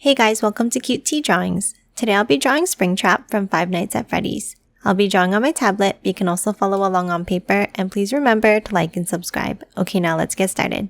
Hey guys, welcome to Cute Tea Drawings. Today I'll be drawing Springtrap from Five Nights at Freddy's. I'll be drawing on my tablet, but you can also follow along on paper, and please remember to like and subscribe. Okay, now let's get started.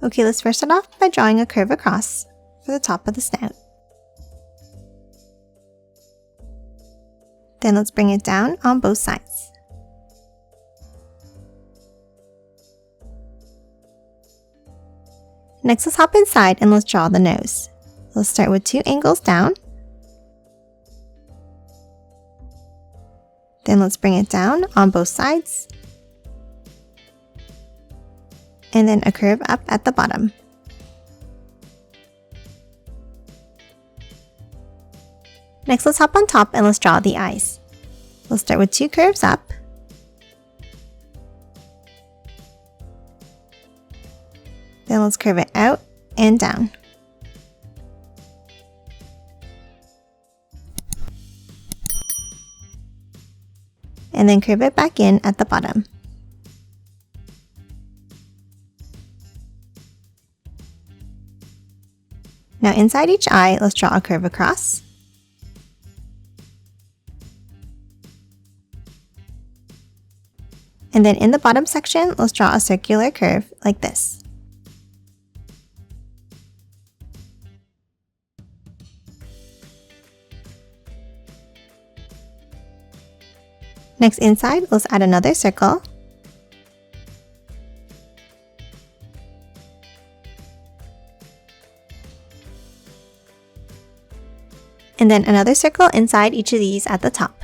Okay, let's first start off by drawing a curve across for the top of the snout. Then let's bring it down on both sides. Next, let's hop inside and let's draw the nose. Let's start with 2 angles down. Then let's bring it down on both sides. And then a curve up at the bottom. Next, let's hop on top and let's draw the eyes. We'll start with 2 curves up. Then let's curve it out and down. And then curve it back in at the bottom. Now inside each eye, let's draw a curve across. And then in the bottom section, let's draw a circular curve like this. Next inside, let's add another circle. And then another circle inside each of these at the top.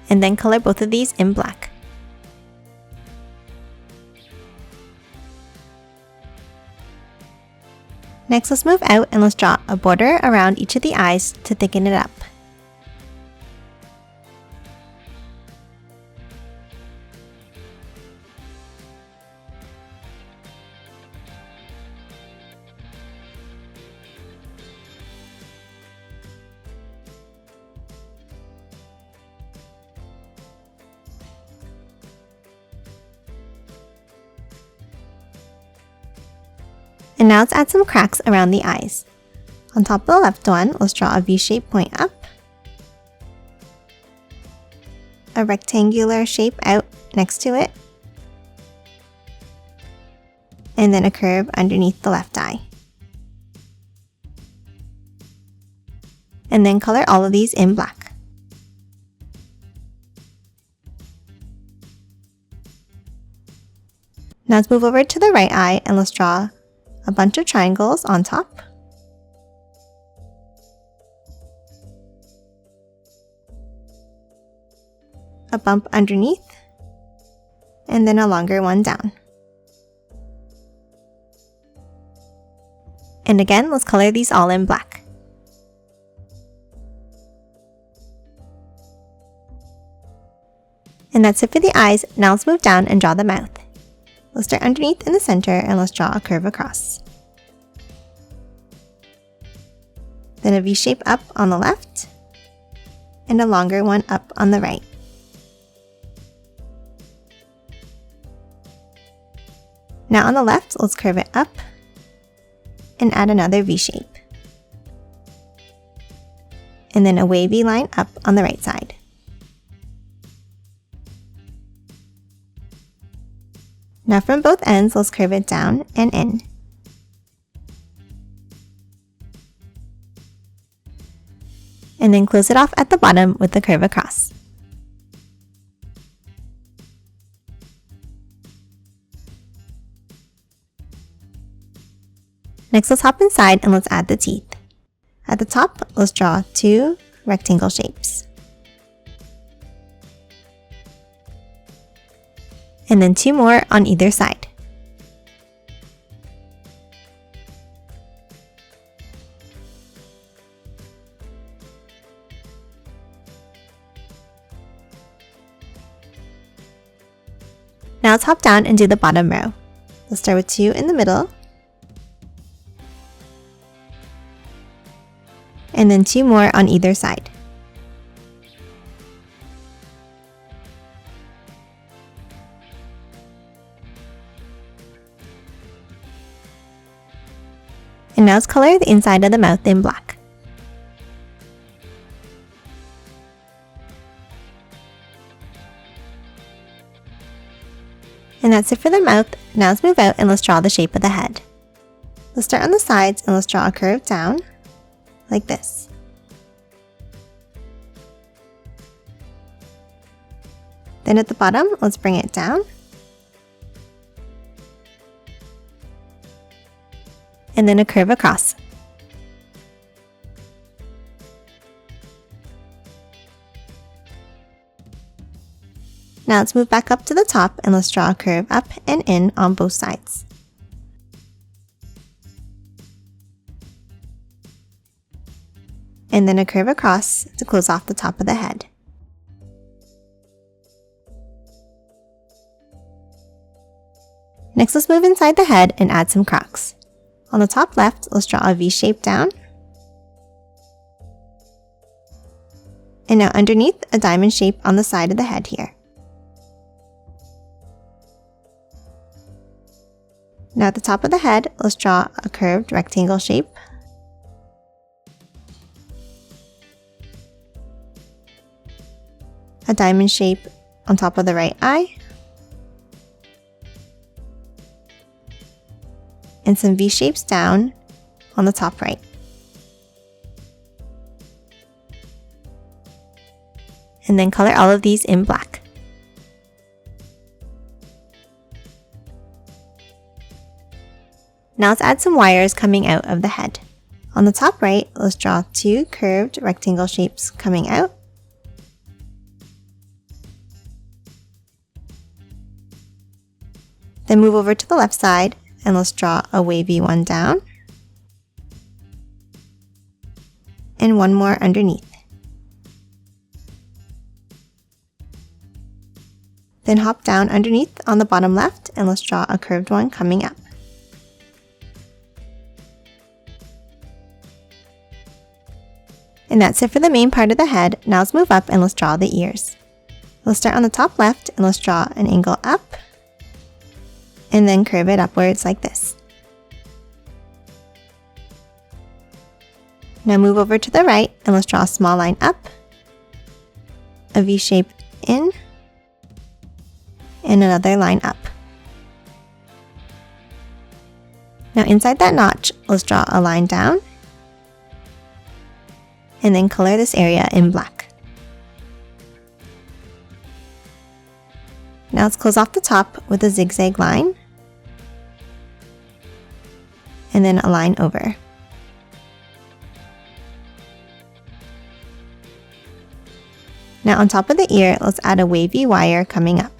And then color both of these in black. Next, let's move out and let's draw a border around each of the eyes to thicken it up. And now let's add some cracks around the eyes. On top of the left one, let's draw a V-shaped point up, a rectangular shape out next to it, and then a curve underneath the left eye. And then color all of these in black. Now let's move over to the right eye and let's draw a bunch of triangles on top, a bump underneath, and then a longer one down. And again, let's color these all in black. And that's it for the eyes. Now let's move down and draw the mouth. Let's start underneath in the center and let's draw a curve across. Then a V shape up on the left and a longer one up on the right. Now on the left, let's curve it up and add another V shape. And then a wavy line up on the right side. Now from both ends, let's curve it down and in. And then close it off at the bottom with the curve across. Next, let's hop inside and let's add the teeth. At the top, let's draw 2 rectangle shapes. And then 2 more on either side. Now let's hop down and do the bottom row. Let's start with 2 in the middle, and then 2 more on either side. And now let's color the inside of the mouth in black. And that's it for the mouth. Now let's move out and let's draw the shape of the head. Let's start on the sides and let's draw a curve down, like this. Then at the bottom, let's bring it down. And then a curve across. Now let's move back up to the top and let's draw a curve up and in on both sides. And then a curve across to close off the top of the head. Next, let's move inside the head and add some cracks. On the top left, let's draw a V shape down. And now underneath, a diamond shape on the side of the head here. Now at the top of the head, let's draw a curved rectangle shape. A diamond shape on top of the right eye. And some V shapes down on the top right. And then color all of these in black. Now let's add some wires coming out of the head. On the top right, let's draw two curved rectangle shapes coming out. Then move over to the left side and let's draw a wavy one down. And one more underneath. Then hop down underneath on the bottom left and let's draw a curved one coming up. And that's it for the main part of the head. Now let's move up and let's draw the ears. Let's start on the top left and let's draw an angle up. And then curve it upwards like this. Now move over to the right and let's draw a small line up, a V shape in, and another line up. Now inside that notch, let's draw a line down, and then color this area in black. Now let's close off the top with a zigzag line, and then a line over. Now on top of the ear, let's add a wavy wire coming up.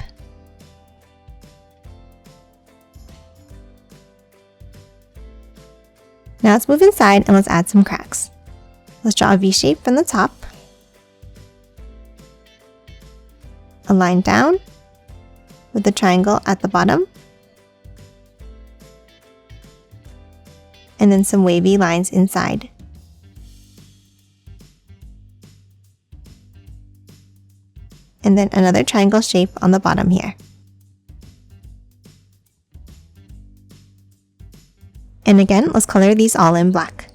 Now let's move inside and let's add some cracks. Let's draw a V shape from the top, a line down with a triangle at the bottom, and then some wavy lines inside. And then another triangle shape on the bottom here. And again, let's color these all in black.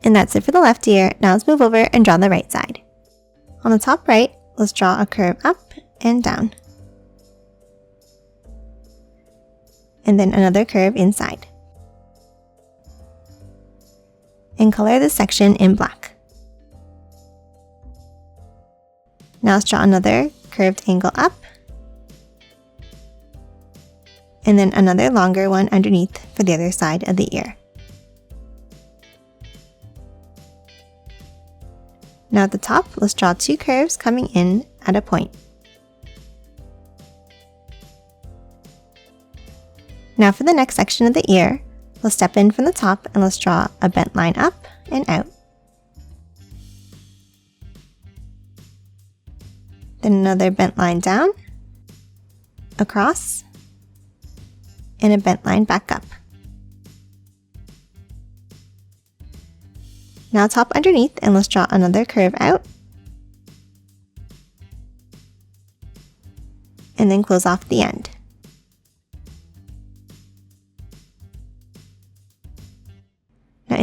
And that's it for the left ear. Now let's move over and draw the right side. On the top right, let's draw a curve up and down. And then another curve inside. And color this section in black. Now let's draw another curved angle up. And then another longer one underneath for the other side of the ear. Now at the top, let's draw two curves coming in at a point. Now for the next section of the ear, let's step in from the top and let's draw a bent line up and out. Then another bent line down, across, and a bent line back up. Now top underneath and let's draw another curve out. And then close off the end.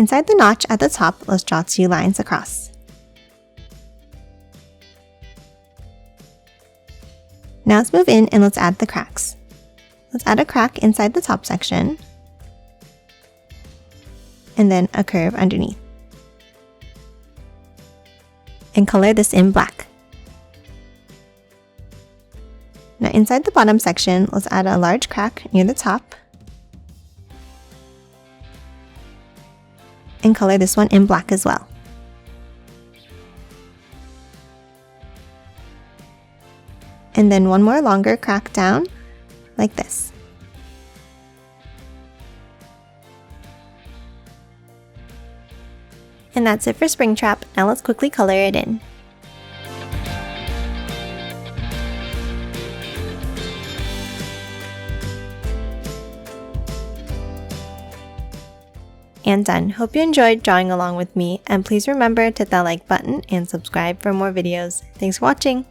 inside the notch at the top, let's draw 2 lines across. Now let's move in and let's add the cracks. Let's add a crack inside the top section, and then a curve underneath. And color this in black. Now inside the bottom section, let's add a large crack near the top, and color this one in black as well. And then one more longer crack down, like this. And that's it for Springtrap. Now let's quickly color it in. And done. Hope you enjoyed drawing along with me, and please remember to hit that like button and subscribe for more videos. Thanks for watching!